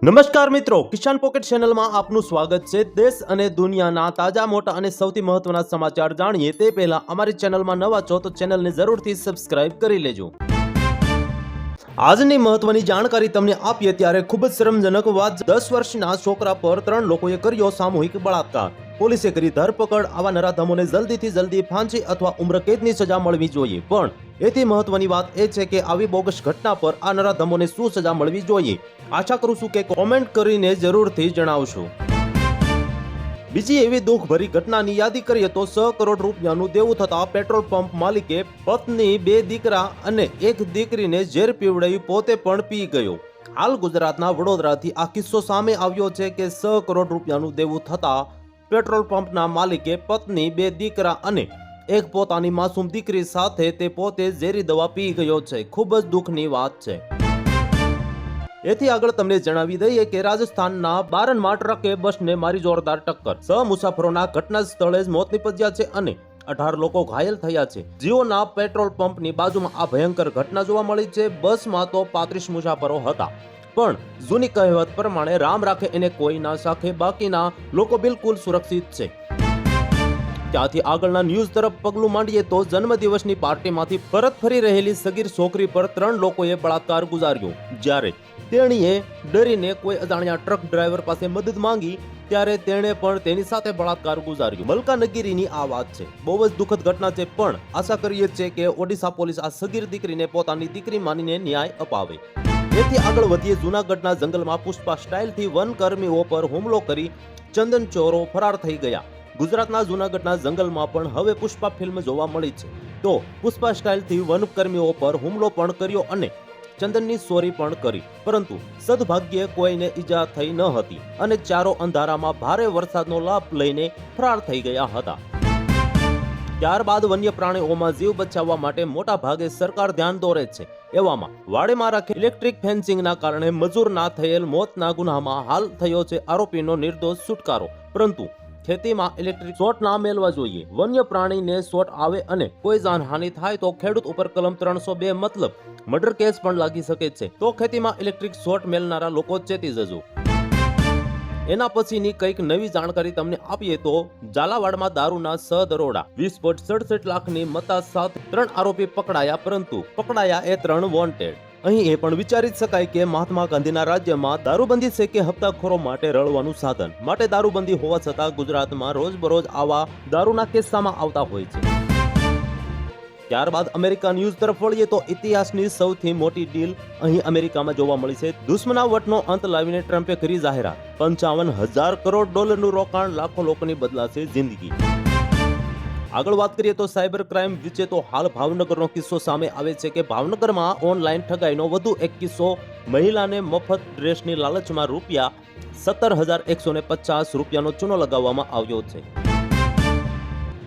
નમસ્કાર મિત્રો, કિસાન પોકેટ ચેનલમાં આપનું સ્વાગત છે। દેશ અને દુનિયાના તાજા મોટા અને સૌથી મહત્વના સમાચાર જાણીએ તે પહેલા અમારી ચેનલમાં નવા છો તો ચેનલને જરૂરથી સબસ્ક્રાઇબ કરી લેજો। આજની મહત્વની જાણકારી તમને આપીએ ત્યારે ખૂબ જ શરમજનક વાત। 10 વર્ષના છોકરા પર 3 લોકોએ કર્યો સામૂહિક બળાત્કાર। પોલીસે કરી ધરપકડ। આવા નરાધમોને જલ્દીથી જલ્દી ફાંસી અથવા ઉમ્રકેદની સજા મળવી જોઈએ। પણ એથી મહત્વની વાત એ છે કે આવી બોગસ ઘટના પર આ નરાધમોને શું સજા મળવી જોઈએ? આશા કરું છું કે કોમેન્ટ કરીને જરૂરથી જણાવશો। બીજી એવી દુઃખભરી ઘટનાની યાદી કરીએ તો 100 કરોડ રૂપિયાનું દેવું થતા પેટ્રોલ પંપ માલિકે પત્ની, 2 દીકરા અને 1 દીકરીને ઝેર પીવડાવી પોતે પણ પી ગયો। હાલ ગુજરાતના વડોદરાથી આ કિસ્સો સામે આવ્યો છે કે 100 કરોડ રૂપિયાનું દેવું થતા પેટ્રોલ પંપના માલિકે પત્ની, 2 દીકરા અને 1 પોતાની માસૂમ દીકરી સાથે તે પોતે ઝેરી દવા પી ગયો છે। ખૂબ જ દુઃખની વાત છે। એથી આગળ તમને જણાવી દઈએ કે રાજસ્થાનના બારનમાં ટ્રકે બસને મારી જોરદાર ટક્કર। 6 મુસાફરોના ઘટના સ્થળે જ મોત નીપજ્યા છે અને 18 લોકો ઘાયલ થયા છે। જીઓના પેટ્રોલ પંપની બાજુમાં આ ભયંકર ઘટના જોવા મળી છે। બસમાં તો 35 મુસાફરો હતા, પણ જૂની કહેવત પ્રમાણે રામ રાખે એને કોઈ ના સાખે, બાકીના લોકો બિલકુલ સુરક્ષિત છે। ત્યાંથી આગળના ન્યૂઝ તરફ પગલું માંડીએ તો જન્મદિવસની પાર્ટીમાંથી પરત ફરી રહેલી સગીર છોકરી પર 3 લોકોએ બળાત્કાર ગુજાર્યો। જ્યારે તેણીએ ડરીને કોઈ અજાણ્યા ટ્રક ડ્રાઈવર પાસે મદદ માંગી ત્યારે તેણે પણ તેની સાથે બળાત્કાર ગુજાર્યો। મલકાનગીરીની આ વાત છે। બહુ જ દુઃખદ ઘટના છે, પણ આશા કરીએ છીએ કે ઓડિશા પોલીસ આ સગીર દીકરીને પોતાની દીકરી માનીને ન્યાય અપાવે। તેથી આગળ વધીએ જૂનાગઢના જંગલમાં પુષ્પા સ્ટાઇલથી વનકર્મીઓ પર હુમલો કરી ચંદન ચોરો ફરાર થઈ ગયા। ગુજરાતના જૂનાગઢના જંગલમાં પણ હવે પુષ્પા ફિલ્મ જોવા મળી છે, તો પુષ્પા સ્ટાઇલથી વનકર્મીઓ પર હુમલો પણ કર્યો અને ચંદનની ચોરી પણ કરી, પરંતુ સદભાગ્યે કોઈને ઈજા થઈ ન હતી અને ચારો અંધારામાં ભારે વરસાદનો લાભ લઈને ફરાર થઈ ગયા હતા। ત્યારબાદ વન્ય પ્રાણીઓમાં જીવ બચાવવા માટે મોટા ભાગે સરકાર ધ્યાન દોરે છે। એવામાં વાડીમાં રાખેલ ઇલેક્ટ્રિક ફેન્સિંગના કારણે મજૂરના થયેલ મોતના ગુનામાં હાલ થયો છે આરોપીનો નિર્દોષ છુટકારો। પરંતુ ખેતીમાં ઇલેક્ટ્રિક શોર્ટ ના મેળવા જોઈએ। વન્ય પ્રાણીને શોર્ટ આવે અને કોઈ જાનહાનિ થાય તો ખેડૂત ઉપર કલમ 302 મતલબ મર્ડર કેસ પણ લાગી શકે છે। તો ખેતીમાં ઇલેક્ટ્રિક શોર્ટ મેળનારા લોકો ચેતી જજો। એના પછીની કંઈક નવી જાણકારી તમને આપીએ તો ઝાલાવાડમાં દારૂના 6 દરોડા, 20.67 લાખની મત્તા સાથે 3 આરોપી પકડાયા, પરંતુ પકડાયા એ 3 વોન્ટેડ। અહીં એ પણ વિચારી શકાય કે મહાત્મા ગાંધીના રાજ્યમાં દારૂબંધી છે કે હપ્તાખોરો માટે રળવાનું સાધન। માટે દારૂબંધી હોવા છતાં ગુજરાતમાં રોજબરોજ આવા દારૂના કિસ્સામાં આવતા હોય છે। ત્યારબાદ અમેરિકા ન્યૂઝ તરફ વળીએ તો ઇતિહાસની સૌથી મોટી ડીલ અહીં અમેરિકામાં જોવા મળી છે। દુશ્મનાવટનો અંત લાવીને ટ્રમ્પે કરી જાહેરાત। 55,000 કરોડ ડોલરનું રોકાણ, લાખો લોકોની બદલાશે જિંદગી। આગળ વાત કરીએ તો સાયબર ક્રાઇમ વિશે તો હાલ ભાવનગરનો કિસ્સો સામે આવે છે કે ભાવનગરમાં ઓનલાઈન ઠગાઈનો વધુ એક કિસ્સો। મહિલાને મફત ડ્રેસની લાલચમાં ₹17,150 રૂપિયાનો ચૂનો લગાવવામાં આવ્યો છે।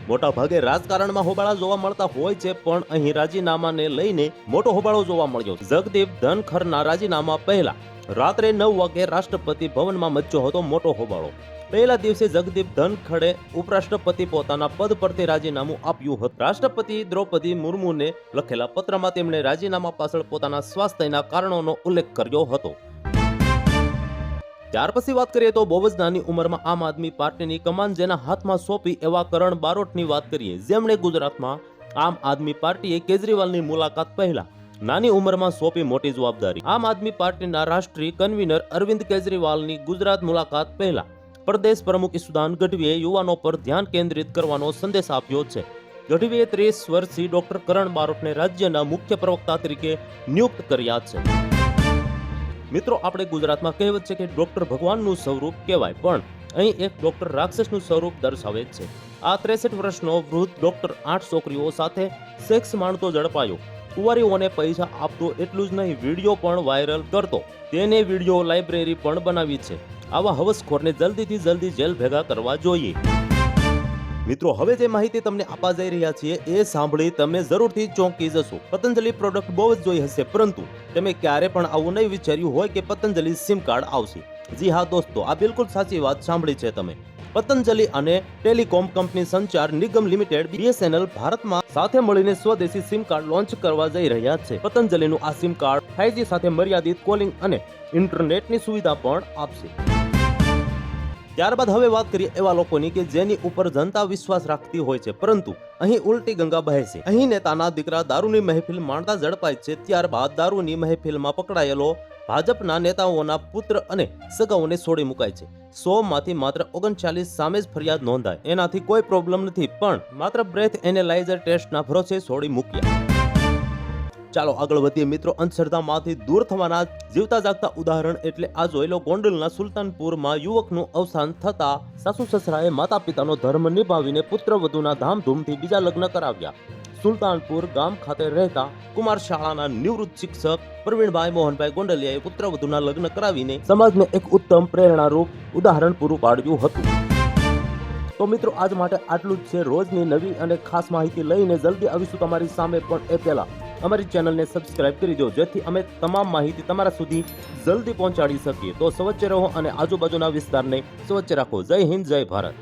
મોટા ભાગે રાજકારણમાં હોબાળા જોવા મળતા હોય છે, પણ અહીં રાજીનામાને લઈને મોટો હોબાળો જોવા મળ્યો। જગદીપ ધનખરના રાજીનામા પહેલા રાત્રે 9 વાગે રાષ્ટ્રપતિ ભવનમાં મચ્યો હતો મોટો હોબાળો। પહેલા દિવસે જગદીપ ધનખડે ઉપરાષ્ટ્રપતિ પોતાના પદ પરથી રાજીનામું આપ્યું હતું। રાષ્ટ્રપતિ દ્રૌપદી મુર્મુને લખેલા પત્રમાં તેમણે રાજીનામા પાછળ પોતાના સ્વાસ્થ્યના કારણોનો ઉલ્લેખ કર્યો હતો। ત્યાર પછી વાત કરીએ તો બહુ જ નાની ઉંમરમાં આમ આદમી પાર્ટીની કમાન જેના હાથમાં સોંપી એવા કરણ બારોટની વાત કરીએ, જેમણે ગુજરાતમાં આમ આદમી પાર્ટીએ કેજરીવાલની મુલાકાત પહેલા નાની ઉંમરમાં સોંપી મોટી જવાબદારી। આમ આદમી પાર્ટીના રાષ્ટ્રીય કન્વીનર અરવિંદ કેજરીવાલની ગુજરાત મુલાકાત પહેલા પ્રદેશ પ્રમુખ ઈશુદાન ગઢવીએ યુવાનો પર ધ્યાન કેન્દ્રિત કરવાનો સંદેશ આપ્યો છે। ગઢવીએ 30 વર્ષથી ડોક્ટર કરણ બારોટને રાજ્યના મુખ્ય પ્રવક્તા તરીકે નિયુક્ત કર્યા છે। મિત્રો, આપણે ગુજરાતમાં કહેવત છે કે ડોક્ટર ભગવાનનું સ્વરૂપ કહેવાય, પણ અહીં એક ડોક્ટર રાક્ષસનું સ્વરૂપ દર્શાવે છે। આ 63 વર્ષનો વૃદ્ધ ડોક્ટર 8 છોકરીઓ સાથે સેક્સ માણતો ઝડપાયો। કુંવારીઓને પૈસા આપતો એટલું જ નહીં, વિડીયો પણ વાયરલ કરતો, તેને વિડીયો લાઇબ્રેરી પણ બનાવી છે। આવા હવસખોરને જલ્દીથી જલ્દી જેલ ભેગા કરવા જોઈએ। મિત્રો, હવે જે માહિતી તમને આપવા જઈ રહ્યા છીએ એ સાંભળી તમે જરૂરથી ચોંકી જશો। પતંજલિ પ્રોડક્ટ બહુ જ જોઈ હશે, પરંતુ તમે ક્યારે પણ આવું નહીં વિચાર્યું હોય કે પતંજલિ સિમ કાર્ડ આવશે। જી હા દોસ્તો, આ બિલકુલ સાચી વાત સાંભળી છે તમે। પતંજલિ અને ટેલિકોમ કંપની સંચાર નિગમ લિમિટેડ BSNL ભારતમાં સાથે મળીને સ્વદેશી સિમ કાર્ડ લોન્ચ કરવા જઈ રહ્યા છે. પતંજલિનું આ સિમ કાર્ડ 5G સાથે મર્યાદિત કોલિંગ અને ઇન્ટરનેટની સુવિધા પણ આપશે. ત્યારબાદ હવે વાત કરીએ એવા લોકોની કે જેની ઉપર જનતા વિશ્વાસ રાખતી હોય છે, પરંતુ અહીં ઉલટી ગંગા બહે છે. અહીં નેતાના દીકરા દારૂની મહેફિલ માણતા ઝડપાય છે. ત્યારબાદ દારૂની મહેફિલમાં પકડાયેલો ભાજપના નેતાઓના પુત્ર અને સગાઓને છોડી મુકાય છે. 100 માંથી માત્ર 39 સામે જ ફરિયાદ નોંધાય. એનાથી કોઈ પ્રોબ્લેમ નથી, પણ માત્ર બ્રેથ એનાલાઇઝર ટેસ્ટના ભરોસે છોડી મૂક્યા. ચાલો આગળ વધીએ મિત્રો. અંધશ્રદ્ધામાંથી દૂર થવાના જીવતા જાગતા ઉદાહરણ એટલે આ જોઈ લો. ગોંડલના સુલતાનપુરમાં યુવકનું અવસાન થતા સાસુ સસરાએ માતા પિતાનો ધર્મ નિભાવીને પુત્ર વધુના ધામધૂમથી બીજા લગ્ન કરાવ્યા. સુલતાનપુર ગામ ખાતે રહેતા કુમાર શાળાના નિવૃત્ત શિક્ષક પ્રવીણભાઈ મોહનભાઈ ગોંડલિયાએ પુત્ર વધુના લગ્ન કરાવીને સમાજને એક ઉત્તમ પ્રેરણારૂપ ઉદાહરણ પૂરું પાડ્યું હતું. તો મિત્રો આજ માટે આટલું જ છે. રોજની નવી અને ખાસ માહિતી લઈને જલ્દી આવીશું તમારી સામે, પણ એ પહેલા અમારી ચેનલને સબસ્ક્રાઇબ કરી દો, જેથી અમે તમામ માહિતી તમારા સુધી જલ્દી પહોંચાડી શકીએ. તો સ્વચ્છ રહો અને આજુબાજુના વિસ્તારને સ્વચ્છ રાખો. જય હિન્દ, જય ભારત.